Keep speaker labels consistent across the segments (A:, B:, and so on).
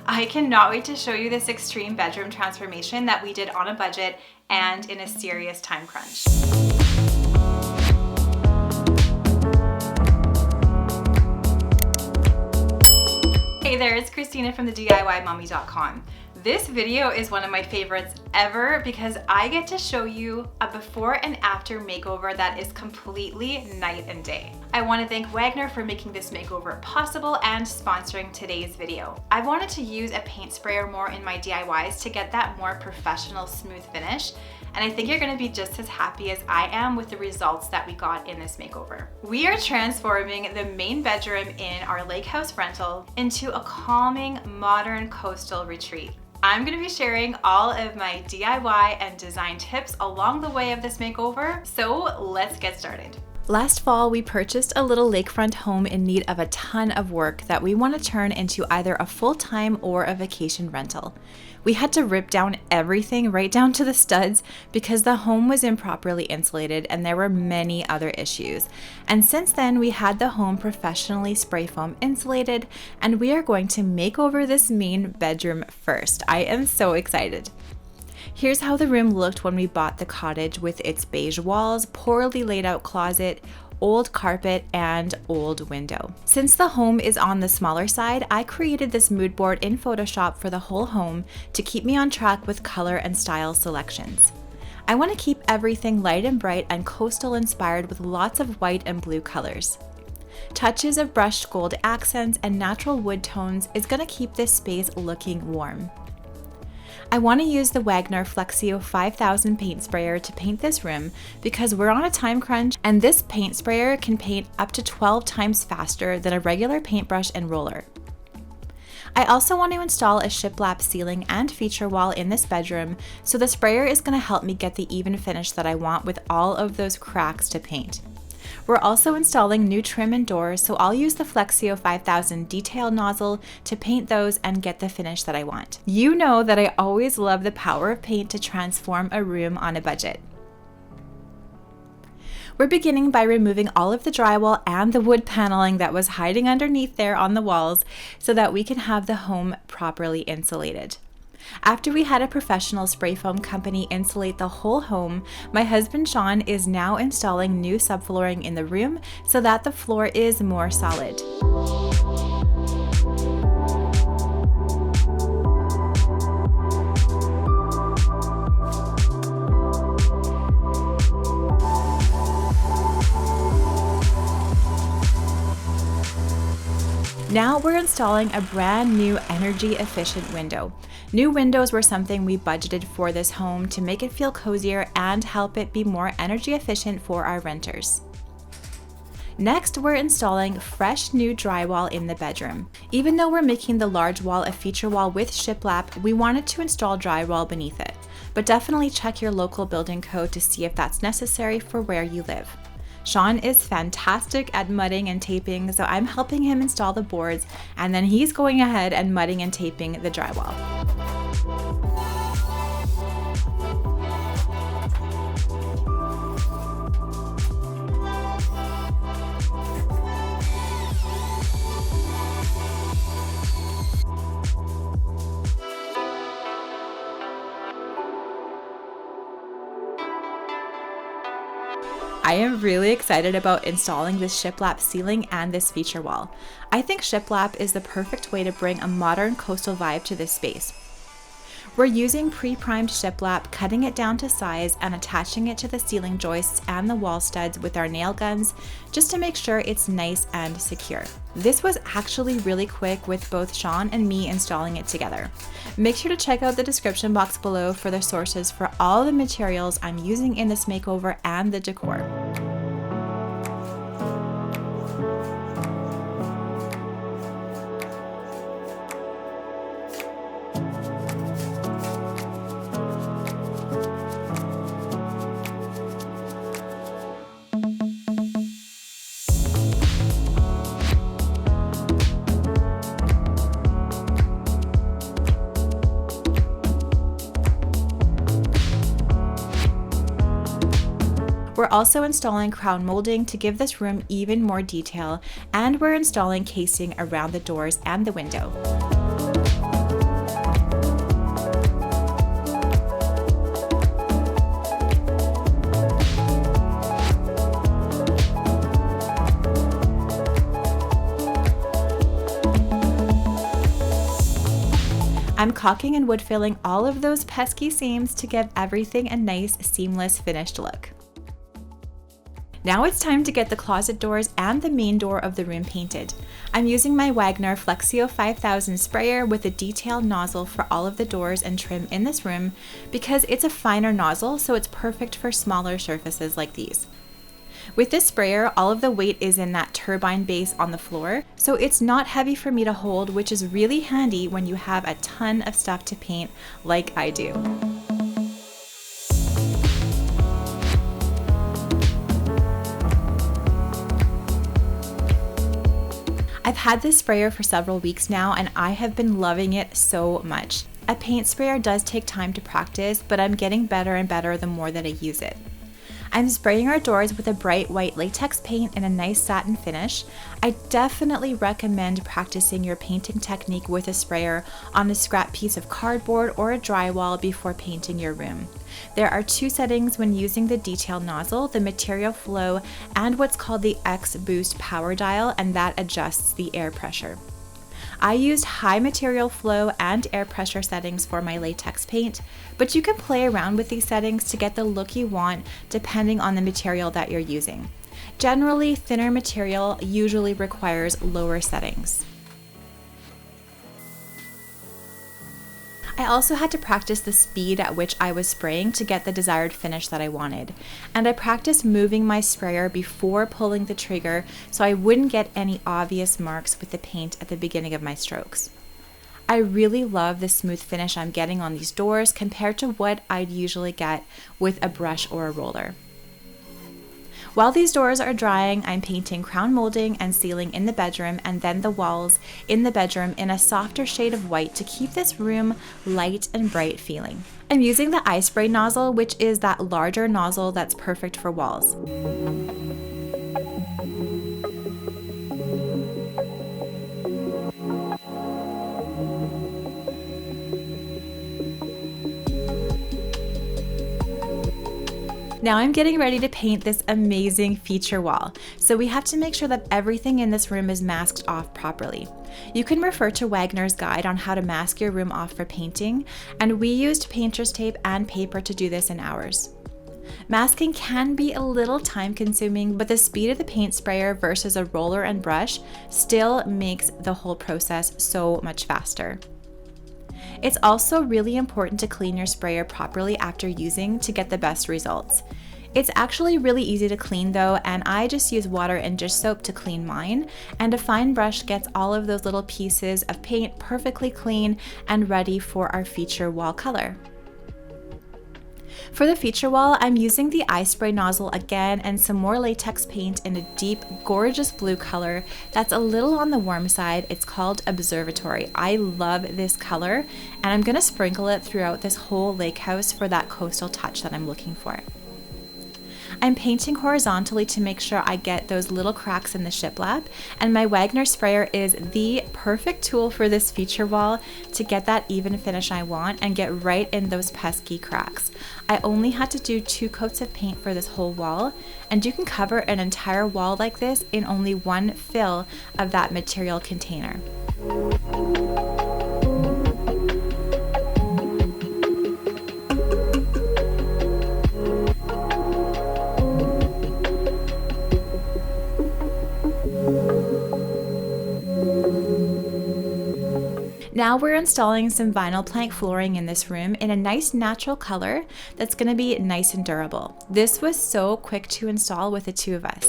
A: I cannot wait to show you this extreme bedroom transformation that we did on a budget and in a serious time crunch. Hey there, it's Christina from the DIYmommy.com. This video is one of my favorites ever because I get to show you a before and after makeover that is completely night and day. I want to thank Wagner for making this makeover possible and sponsoring today's video. I wanted to use a paint sprayer more in my DIYs to get that more professional smooth finish, and I think you're going to be just as happy as I am with the results that we got in this makeover. We are transforming the main bedroom in our lake house rental into a calming, modern coastal retreat. I'm going to be sharing all of my DIY and design tips along the way of this makeover, so let's get started. Last fall, we purchased a little lakefront home in need of a ton of work that we want to turn into either a full-time or a vacation rental. We had to rip down everything right down to the studs because the home was improperly insulated and there were many other issues. And since then, we had the home professionally spray foam insulated, and we are going to make over this main bedroom first. I am so excited. Here's how the room looked when we bought the cottage with its beige walls, poorly laid out closet, old carpet, and old window. Since the home is on the smaller side, I created this mood board in Photoshop for the whole home to keep me on track with color and style selections. I want to keep everything light and bright and coastal inspired with lots of white and blue colors. Touches of brushed gold accents and natural wood tones is going to keep this space looking warm. I want to use the Wagner Flexio 5000 paint sprayer to paint this room because we're on a time crunch and this paint sprayer can paint up to 12 times faster than a regular paintbrush and roller. I also want to install a Shiplap ceiling and feature wall in this bedroom, so the sprayer is going to help me get the even finish that I want with all of those cracks to paint. We're also installing new trim and doors, so I'll use the Flexio 5000 detail nozzle to paint those and get the finish that I want. You know that I always love the power of paint to transform a room on a budget. We're beginning by removing all of the drywall and the wood paneling that was hiding underneath there on the walls so that we can have the home properly insulated. After we had a professional spray foam company insulate the whole home, my husband Sean is now installing new subflooring in the room so that the floor is more solid. Now we're installing a brand new energy efficient window. New windows were something we budgeted for this home to make it feel cozier and help it be more energy efficient for our renters. Next, we're installing fresh new drywall in the bedroom. Even though we're making the large wall a feature wall with Shiplap, we wanted to install drywall beneath it, but definitely check your local building code to see if that's necessary for where you live. Sean is fantastic at mudding and taping, so I'm helping him install the boards, and then he's going ahead and mudding and taping the drywall. I am really excited about installing this Shiplap ceiling and this feature wall. I think Shiplap is the perfect way to bring a modern coastal vibe to this space. We're using pre-primed Shiplap, cutting it down to size and attaching it to the ceiling joists and the wall studs with our nail guns just to make sure it's nice and secure. This was actually really quick with both Sean and me installing it together. Make sure to check out the description box below for the sources for all the materials I'm using in this makeover and the decor. We're also installing crown molding to give this room even more detail, and we're installing casing around the doors and the window. I'm caulking and wood filling all of those pesky seams to give everything a nice, seamless, finished look. Now it's time to get the closet doors and the main door of the room painted. I'm using my Wagner Flexio 5000 sprayer with a detailed nozzle for all of the doors and trim in this room because it's a finer nozzle, so it's perfect for smaller surfaces like these. With this sprayer, all of the weight is in that turbine base on the floor, so it's not heavy for me to hold, which is really handy when you have a ton of stuff to paint like I do. I've had this sprayer for several weeks now and I have been loving it so much. A paint sprayer does take time to practice, but I'm getting better and better the more that I use it. I'm spraying our doors with a bright white latex paint and a nice satin finish. I definitely recommend practicing your painting technique with a sprayer on a scrap piece of cardboard or a drywall before painting your room. There are two settings when using the detail nozzle, the material flow and what's called the X Boost power dial, and that adjusts the air pressure. I used high material flow and air pressure settings for my latex paint, but you can play around with these settings to get the look you want depending on the material that you're using. Generally, thinner material usually requires lower settings. I also had to practice the speed at which I was spraying to get the desired finish that I wanted. And I practiced moving my sprayer before pulling the trigger so I wouldn't get any obvious marks with the paint at the beginning of my strokes. I really love the smooth finish I'm getting on these doors compared to what I'd usually get with a brush or a roller. While these doors are drying, I'm painting crown molding and ceiling in the bedroom and then the walls in the bedroom in a softer shade of white to keep this room light and bright feeling. I'm using the eye spray nozzle, which is that larger nozzle that's perfect for walls. Now I'm getting ready to paint this amazing feature wall, so we have to make sure that everything in this room is masked off properly. You can refer to Wagner's guide on how to mask your room off for painting, and we used painter's tape and paper to do this in hours. Masking can be a little time consuming, but the speed of the paint sprayer versus a roller and brush still makes the whole process so much faster. It's also really important to clean your sprayer properly after using to get the best results. It's actually really easy to clean though, and I just use water and dish soap to clean mine, and a fine brush gets all of those little pieces of paint perfectly clean and ready for our feature wall color. For the feature wall, I'm using the eye spray nozzle again and some more latex paint in a deep, gorgeous blue color that's a little on the warm side. It's called Observatory. I love this color, and I'm gonna sprinkle it throughout this whole lake house for that coastal touch that I'm looking for. I'm painting horizontally to make sure I get those little cracks in the shiplap, and my Wagner sprayer is the perfect tool for this feature wall to get that even finish I want and get right in those pesky cracks. I only had to do 2 coats of paint for this whole wall, and you can cover an entire wall like this in only 1 fill of that material container. Now we're installing some vinyl plank flooring in this room in a nice natural color that's going to be nice and durable. This was so quick to install with the 2 of us.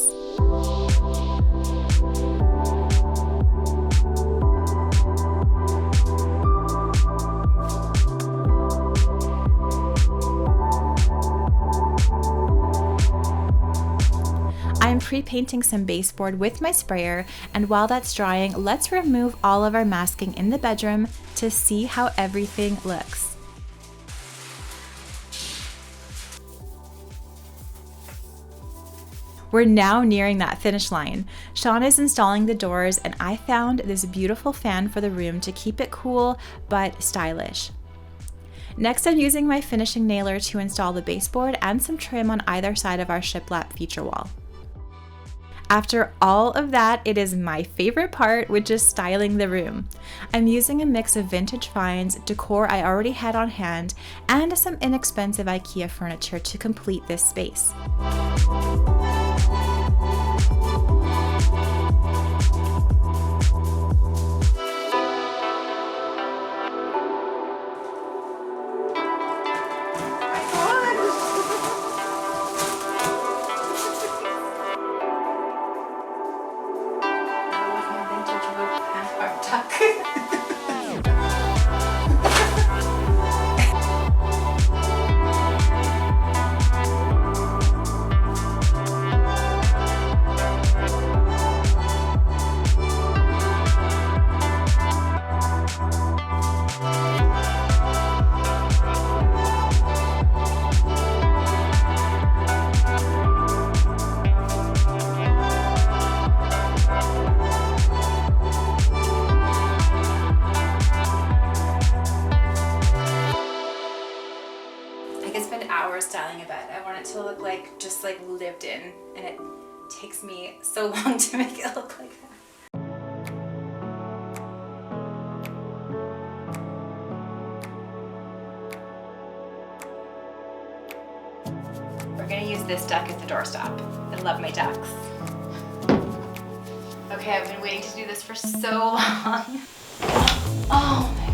A: I'm pre-painting some baseboard with my sprayer, and while that's drying, let's remove all of our masking in the bedroom to see how everything looks. We're now nearing that finish line. Sean is installing the doors, and I found this beautiful fan for the room to keep it cool but stylish. Next, I'm using my finishing nailer to install the baseboard and some trim on either side of our shiplap feature wall. After all of that, it is my favorite part, which is styling the room. I'm using a mix of vintage finds, decor I already had on hand, and some inexpensive IKEA furniture to complete this space. Styling a bed. I want it to look like just like lived in, and it takes me so long to make it look like that. We're gonna use this duck as the doorstop. I love my ducks. Okay, I've been waiting to do this for so long. Oh my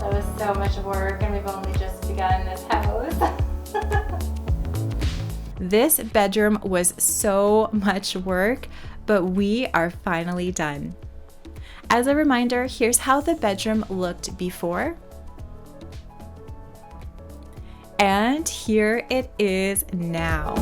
A: That was so much work, and we've only just begun this house. This bedroom was so much work, but we are finally done. As a reminder, here's how the bedroom looked before. And here it is now.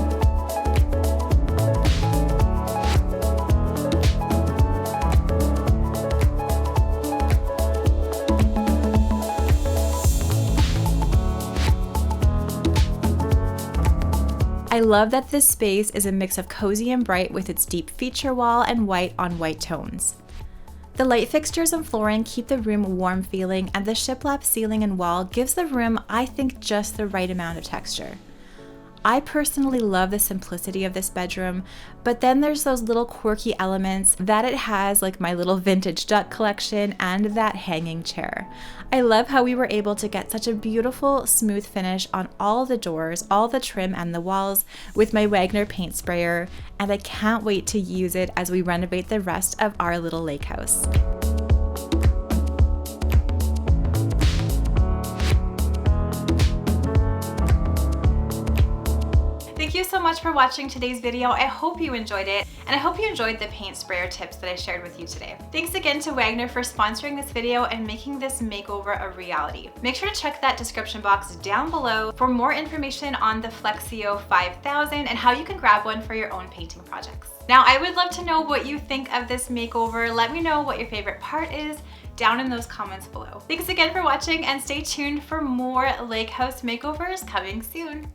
A: I love that this space is a mix of cozy and bright with its deep feature wall and white on white tones. The light fixtures and flooring keep the room warm feeling, and the shiplap ceiling and wall gives the room, I think, just the right amount of texture. I personally love the simplicity of this bedroom, but then there's those little quirky elements that it has, like my little vintage duck collection and that hanging chair. I love how we were able to get such a beautiful smooth finish on all the doors, all the trim and the walls with my Wagner paint sprayer, and I can't wait to use it as we renovate the rest of our little lake house. Thank you so much for watching today's video. I hope you enjoyed it, and I hope you enjoyed the paint sprayer tips that I shared with you today. Thanks again to Wagner for sponsoring this video and making this makeover a reality. Make sure to check that description box down below for more information on the Flexio 5000 and how you can grab one for your own painting projects. Now, I would love to know what you think of this makeover. Let me know what your favorite part is down in those comments below. Thanks again for watching, and stay tuned for more lake house makeovers coming soon.